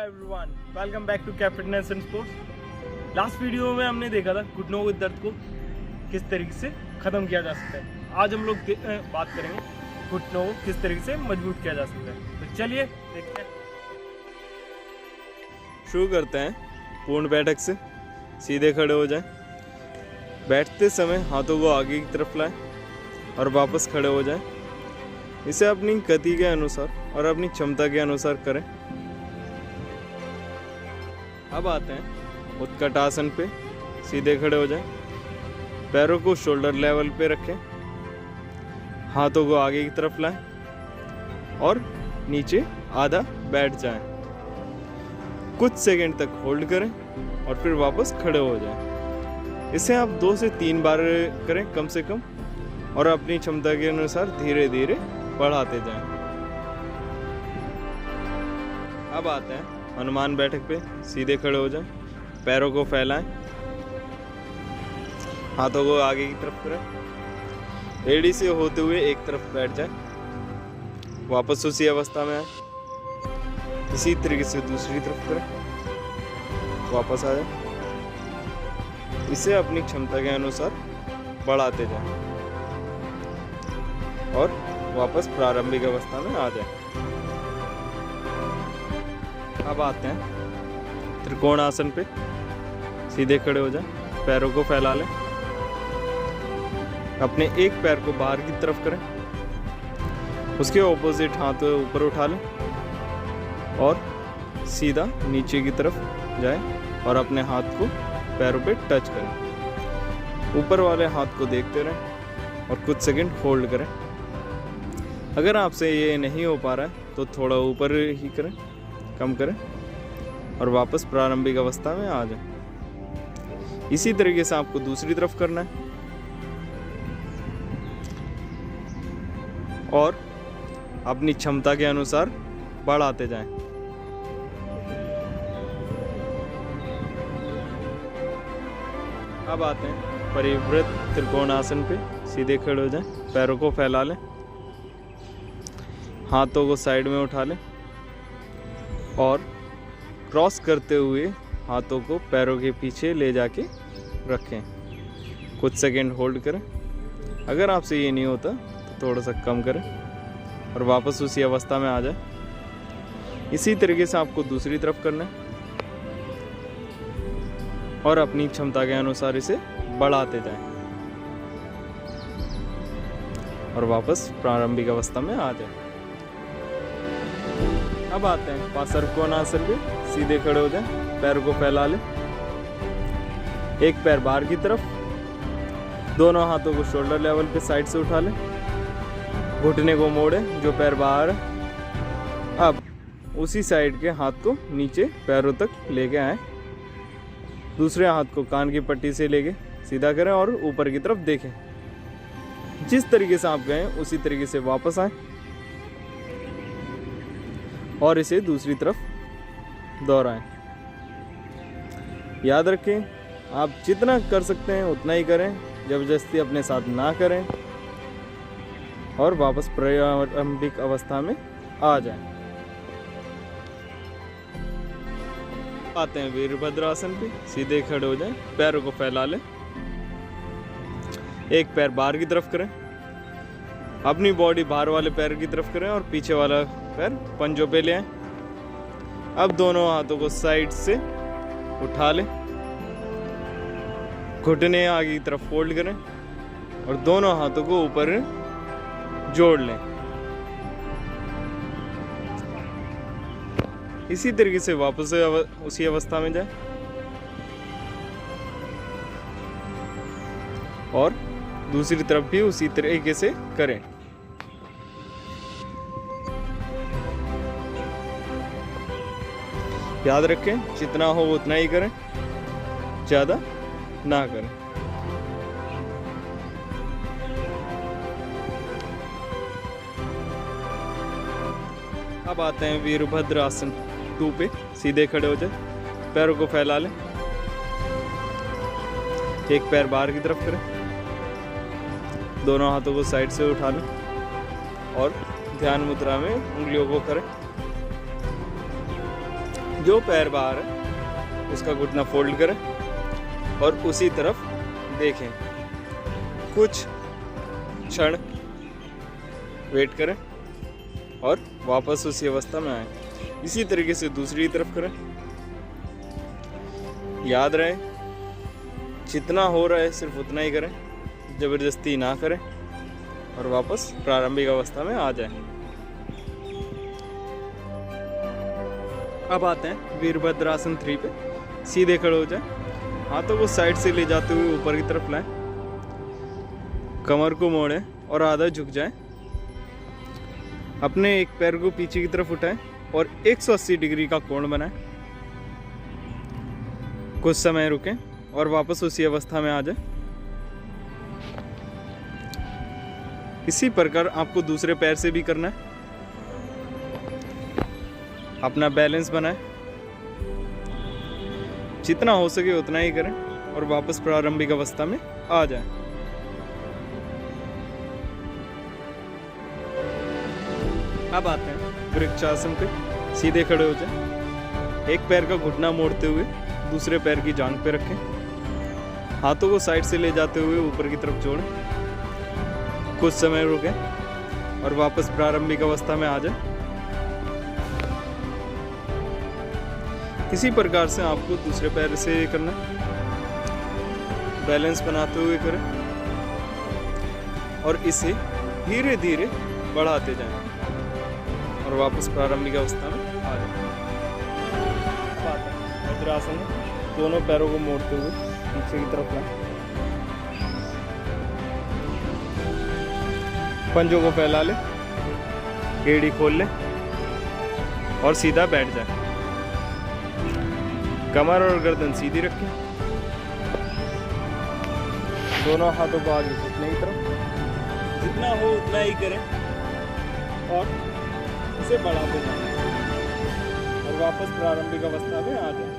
Everyone, welcome back to Cap Fitness and sports. Last video में हमने देखा था घुटनों के दर्द को किस तरीके से ख़त्म किया जा सकता है। आज हम लोग बात करेंगे घुटनों को किस तरीके से मजबूत किया जा सकता है। तो चलिए देखते हैं। शुरू करते हैं। पूर्ण बैठक से सीधे खड़े हो जाएं। बैठते समय हाथों को आगे की तरफ लाएं और वापस खड़े हो जाएं। इसे अपनी गति के अनुसार और अपनी क्षमता के अनुसार करें। अब आते हैं उत्कट आसन पे। सीधे खड़े हो जाएं। पैरों को शोल्डर लेवल पे रखें। हाथों को आगे की तरफ लाएं और नीचे आधा बैठ जाएं। कुछ सेकंड तक होल्ड करें और फिर वापस खड़े हो जाएं। इसे आप 2 से 3 बार करें कम से कम, और अपनी क्षमता के अनुसार धीरे धीरे बढ़ाते जाएं। अब आते हैं हनुमान बैठक पे। सीधे खड़े हो जाएं। पैरों को फैलाएं। हाथों को आगे की तरफ करें। एड़ी से होते हुए एक तरफ बैठ जाएं। वापस उसी अवस्था में आए। इसी तरीके से दूसरी तरफ करें। वापस आ जाएं। इसे अपनी क्षमता के अनुसार बढ़ाते जाएं और वापस प्रारंभिक अवस्था में आ जाएं। अब आते हैं त्रिकोण आसन पे। सीधे खड़े हो जाएं। पैरों को फैला लें। अपने एक पैर को बाहर की तरफ करें। उसके ऑपोजिट हाथ ऊपर उठा लें और सीधा नीचे की तरफ जाएं और अपने हाथ को पैरों पे टच करें। ऊपर वाले हाथ को देखते रहें और कुछ सेकंड होल्ड करें। अगर आपसे ये नहीं हो पा रहा है तो थोड़ा ऊपर ही करें, कम करें और वापस प्रारंभिक अवस्था में आ जाएं। इसी तरीके से आपको दूसरी तरफ करना है और अपनी क्षमता के अनुसार बढ़ाते जाएं। अब आते हैं परिवृत त्रिकोण आसन पे। सीधे खड़े हो जाएं। पैरों को फैला लें। हाथों को साइड में उठा लें और क्रॉस करते हुए हाथों को पैरों के पीछे ले जाके रखें। कुछ सेकंड होल्ड करें। अगर आपसे ये नहीं होता तो थोड़ा सा कम करें और वापस उसी अवस्था में आ जाए। इसी तरीके से आपको दूसरी तरफ करना है और अपनी क्षमता के अनुसार इसे बढ़ाते जाएं और वापस प्रारंभिक अवस्था में आ जाएं। अब आते हैं पार्श्वकोणासन पे। सीधे खड़े हो जाएं। पैरों को फैला लें। एक पैर बाहर की तरफ। दोनों हाथों को शोल्डर लेवल पे साइड से उठा लें। घुटने को मोड़ें जो पैर बाहर है। अब उसी साइड के हाथ को नीचे पैरों तक लेके आए। दूसरे हाथ को कान की पट्टी से लेके सीधा करें और ऊपर की तरफ देखें। जिस तरीके से आप गए उसी तरीके से वापस आए और इसे दूसरी तरफ दोहराएं। याद रखें, आप जितना कर सकते हैं उतना ही करें। जबरदस्ती अपने साथ ना करें और वापस प्रारंभिक अवस्था में आ जाएं। आते हैं वीरभद्र आसन पे। सीधे खड़े हो जाएं। पैरों को फैला लें। एक पैर बाहर की तरफ करें। अपनी बॉडी बाहर वाले पैर की तरफ करें और पीछे वाला पैर पंजों पे ले आएं। अब दोनों हाथों को साइड से उठा लें। घुटने आगे की तरफ फोल्ड करें और दोनों हाथों को ऊपर जोड़ लें। इसी तरीके से वापस उसी अवस्था में जाए और दूसरी तरफ भी उसी तरीके से करें। याद रखें, जितना हो उतना ही करें, ज़्यादा ना करें। अब आते हैं वीरभद्र आसन 2 पे। सीधे खड़े हो जाए। पैरों को फैला लें। एक पैर बाहर की तरफ करें। दोनों हाथों को साइड से उठा लें और ध्यान मुद्रा में उंगलियों को करें। जो पैर बाहर है उसका घुटना फोल्ड करें और उसी तरफ देखें। कुछ क्षण वेट करें और वापस उसी अवस्था में आए। इसी तरीके से दूसरी तरफ करें। याद रहे जितना हो रहा है सिर्फ उतना ही करें, जबरदस्ती ना करें और वापस प्रारंभिक अवस्था में आ जाएं। अब आते हैं वीरभद्रासन 3 पे। सीधे खड़े हो जाएं, हाथों को साइड से ले जाते हुए ऊपर की तरफ लाएं, कमर को मोड़ें और आधा झुक जाएं। अपने एक पैर को पीछे की तरफ उठाएं और 180 डिग्री का कोण बनाएं। कुछ समय रुकें और वापस उसी अवस्था में आ जाएं। इसी प्रकार आपको दूसरे पैर से भी करना है। अपना बैलेंस बनाएं, जितना हो सके उतना ही करें और वापस प्रारंभिक अवस्था में आ जाएं। अब आते हैं वृक्षासन पे। सीधे खड़े हो जाएं, एक पैर का घुटना मोड़ते हुए दूसरे पैर की जांघ पे रखें, हाथों को साइड से ले जाते हुए ऊपर की तरफ जोड़ें। कुछ समय रुकें और वापस प्रारंभिक अवस्था में आ जाएं। इसी प्रकार से आपको दूसरे पैर से करना है। बैलेंस बनाते हुए करें और इसे धीरे धीरे बढ़ाते जाएं और वापस प्रारंभिक अवस्था में आ जाएं। वज्रासन में दोनों पैरों को मोड़ते हुए पीछे की तरफ लाएं, पंजों को फैला लें, एड़ी खोल लें और सीधा बैठ जाएं। कमर और गर्दन सीधी रखें, दोनों हाथों को आगे घुटने की तरफ, जितना हो उतना ही करें और इसे बढ़ाते जाएं और वापस प्रारंभिक अवस्था में आ जाएं।